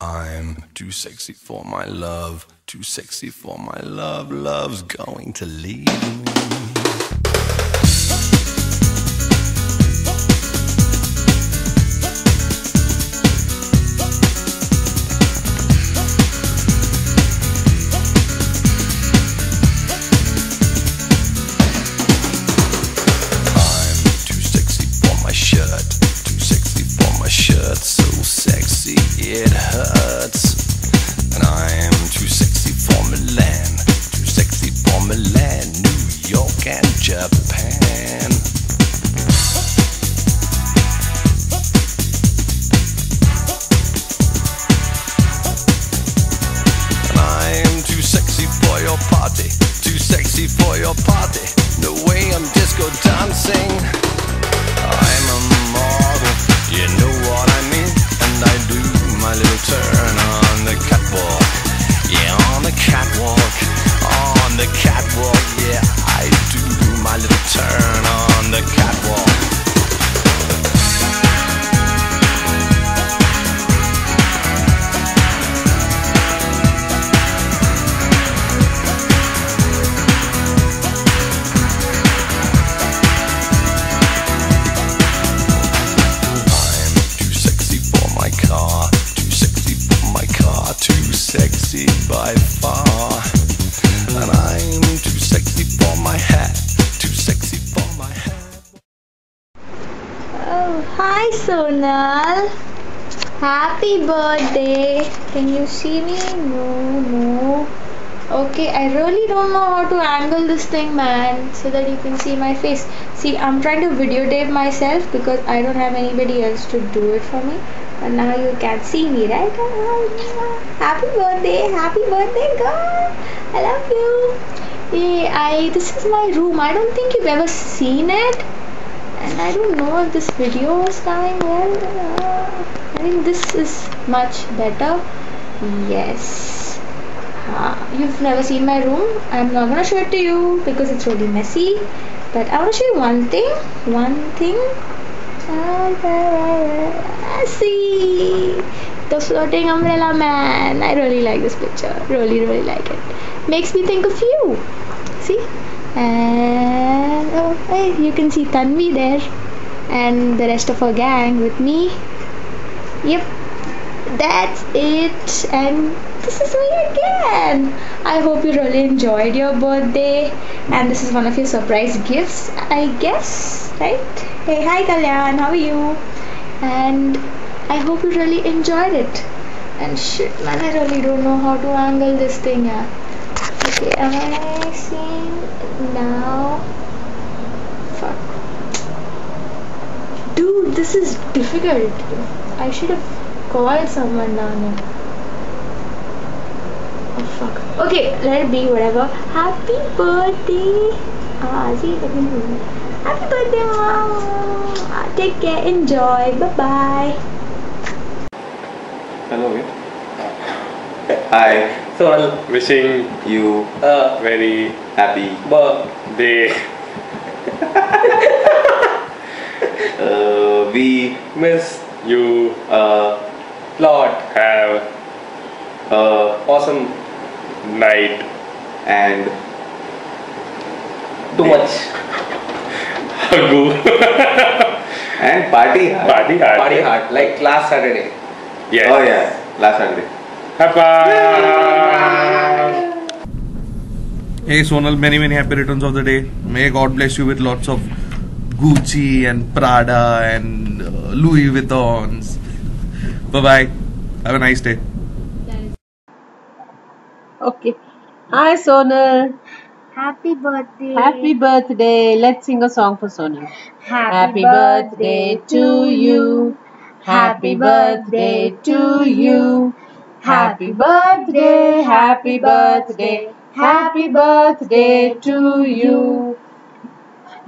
I'm too sexy for my love, too sexy for my love, love's going to leave me. So sexy it hurts, and I'm too sexy for Milan, too sexy for Milan, New York and Japan. And I'm too sexy for your party, too sexy for your party, no way I'm disco dancing. I'm a model, you know what I mean, and I do my little turn on the catwalk. Yeah, on the catwalk, on the catwalk. Yeah, I do my little turn on the catwalk. Sexy by far, and I'm too sexy for my hat, too sexy for my hat. Oh, hi Sonal. Happy birthday. Can you see me? No. Okay, I really don't know how to angle this thing, man, so that you can see my face. See, I'm trying to videotape myself because I don't have anybody else to do it for me. And now you can see me, right? Happy birthday, girl. I love you. Yeah, this is my room. I don't think you've ever seen it. And I don't know if this video is coming well. I think this is much better. Yes. You've never seen my room. I'm not gonna show it to you because it's really messy. But I want to show you one thing. See the floating umbrella man. I really like this picture. Really like it. Makes me think of you. See? And oh, hey, you can see Tanvi there, and the rest of her gang with me. Yep, that's it. And this is me again. I hope you really enjoyed your birthday, and this is one of your surprise gifts, I guess, right? Hey, hi Kalyan, how are you? And I hope you really enjoyed it. And shit, man, I really don't know how to angle this thing. Okay, am I seeing now? Fuck. Dude, this is difficult. I should have called someone down here. Oh fuck. Okay, let it be, whatever. Happy birthday. See, happy birthday, mom. Take care, enjoy. Bye bye. Hello. Hi. So I'm wishing You a very happy birthday. We Miss you a lot. Have awesome night. and Too much. Hagu. and party hard. Party hard. Party hard, like last Saturday. Yes. Oh yeah, last Saturday. Happy. Hey Sonal, many happy returns of the day. May God bless you with lots of Gucci and Prada and Louis Vuittons. Bye bye. Have a nice day. Okay. Hi Sonal. Happy birthday. Happy birthday. Let's sing a song for Sonal. Happy birthday to you. Happy birthday to you. Happy birthday, happy birthday, happy birthday to you.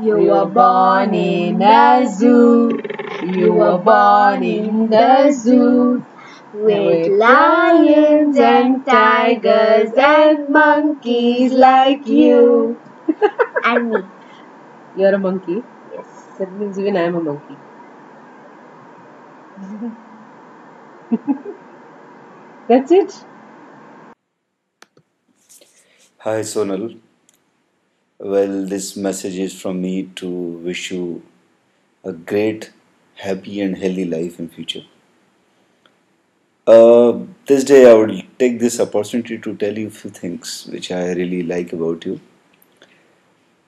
You were born in a zoo. You were born in the zoo. With lions and tigers and monkeys like you. And me. You're a monkey? Yes. That means even I am a monkey. That's it. Hi Sonal. Well, this message is from me to wish you a great, happy, and healthy life in future. This day, I would take this opportunity to tell you a few things which I really like about you.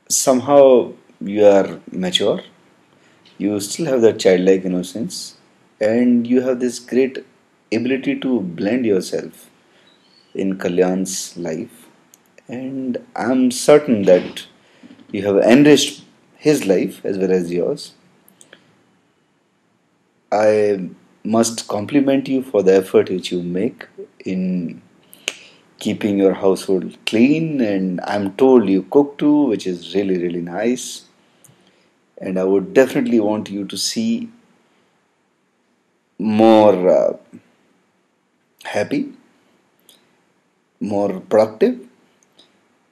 Somehow, you are mature, you still have that childlike innocence, and you have this great ability to blend yourself in Kalyan's life. And I'm certain that you have enriched his life as well as yours. I must compliment you for the effort which you make in keeping your household clean, and I'm told you cook too, which is really, really nice. And I would definitely want you to see more happy, more productive,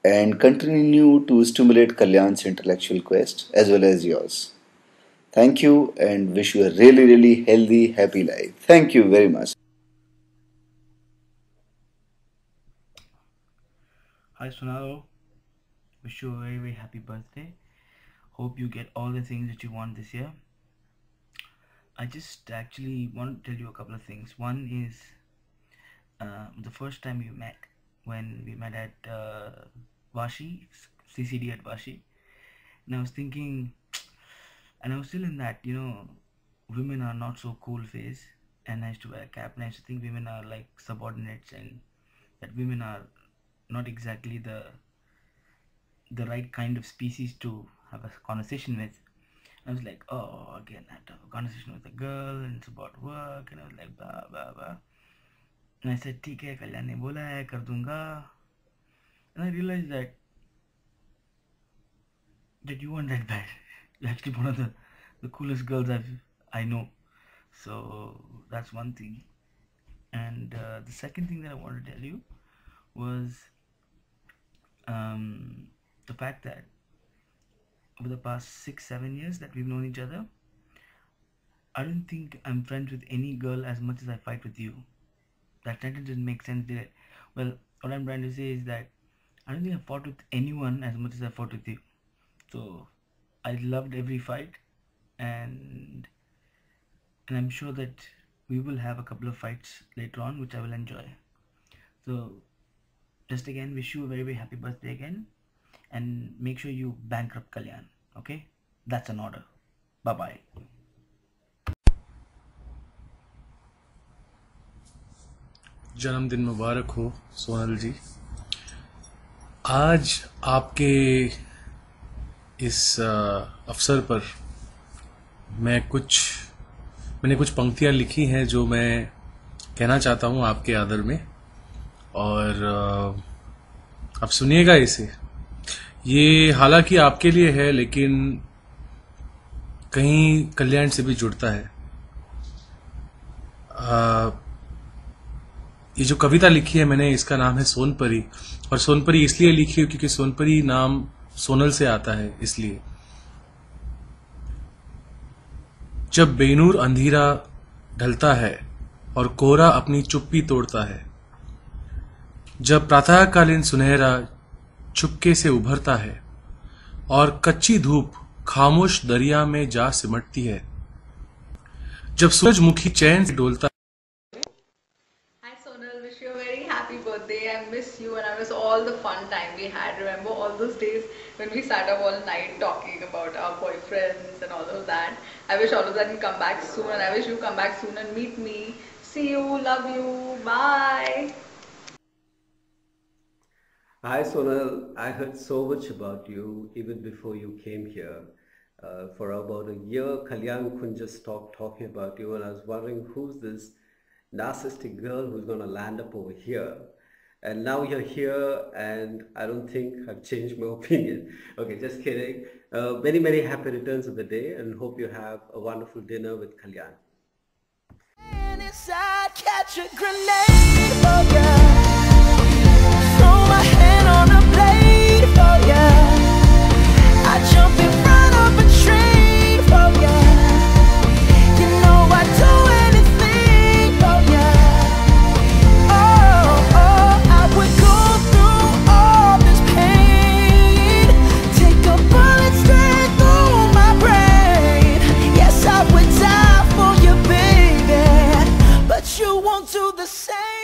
and continue to stimulate Kalyan's intellectual quest as well as yours. Thank you and wish you a really, really healthy, happy life. Thank you very much. Hi Sonalo, wish you a very very happy birthday. Hope you get all the things that you want this year. I just actually want to tell you a couple of things. One is the first time we met, when we met at Vashi, CCD at Vashi, and I was thinking, and I was still in that, women are not so cool phase, and I used to wear a cap, and I used to think women are like subordinates, and that women are not exactly the right kind of species to have a conversation with. I was like, oh, again, I have to have a conversation with a girl, and it's about work, and I was like, blah, blah, blah. And I said, ठीक है, कल्याण ने बोला है, कर दूंगा. And I realized that you weren't that bad. You're actually one of the coolest girls I know. So that's one thing. And the second thing that I wanted to tell you was the fact that over the past 6-7 years that we've known each other, I don't think I'm friends with any girl as much as I fight with you. That sentence didn't make sense, did it? Well, what I'm trying to say is that I don't think I fought with anyone as much as I fought with you. So I loved every fight, and I'm sure that we will have a couple of fights later on, which I will enjoy. So just again, wish you a very very happy birthday again, and make sure you bankrupt Kalyan. Okay, that's an order. Bye bye. जन्मदिन मुबारक हो सोनल जी। आज आपके इस अवसर पर मैंने कुछ पंक्तियां लिखी हैं जो मैं कहना चाहता हूं आपके आदर में, और आप सुनिएगा इसे। ये हालांकि आपके लिए है, लेकिन कहीं कल्याण से भी जुड़ता है। ये जो कविता लिखी है मैंने, इसका नाम है सोनपरी, और सोनपरी इसलिए लिखी है क्योंकि सोनपरी नाम सोनल से आता है, इसलिए। जब बेनूर अंधेरा ढलता है और कोहरा अपनी चुप्पी तोड़ता है, जब प्रातःकालीन सुनहरा चुपके से उभरता है और कच्ची धूप खामोश दरिया में जा सिमटती है, जब सूरजमुखी चैन से डोलता। Hi Sonal, wish you a very happy birthday. I miss you and I miss all the fun time we had. Remember all those days when we sat up all night talking about our boyfriends and all of that. I wish all of that can come back soon, and I wish you come back soon and meet me. See you, love you, bye. Hi Sonal, I heard so much about you even before you came here. For about a year, Kalyan couldn't just stop talking about you, and I was wondering who's this narcissistic girl who's going to land up over here. And now you're here, and I don't think I've changed my opinion. Okay, just kidding. Many, many happy returns of the day, and hope you have a wonderful dinner with Kalyan. And inside, catch a grenade for ya. Throw my hand on a blade for ya. I jump in front of a train for ya. You know I'd do anything for ya. Oh, on to the same.